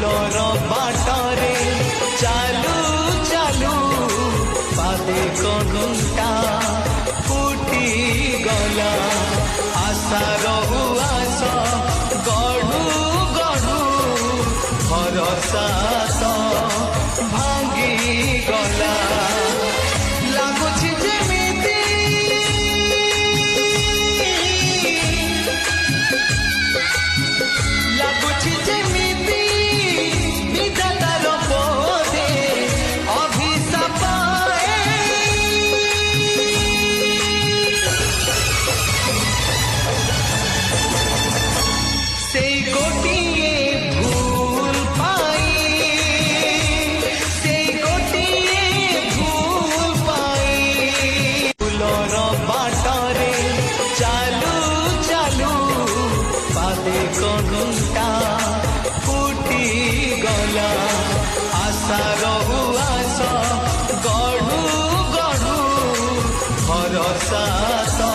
फूलर बाटरे चालू चालू पादे कनुटा फुटी गला आशार उआस गढ़ू गढ़ू भरसा तो भांगी गला लगुच जेमिति लगुच जेमिति विधातार पदे अभिशाप से गोटिए भूल पाई से गोटिए भूल पाई फूलर बाटरे चालू चालू पादे कनुटा फुटी गला आशार उआस गढ़ू गढ़ू भरसा तो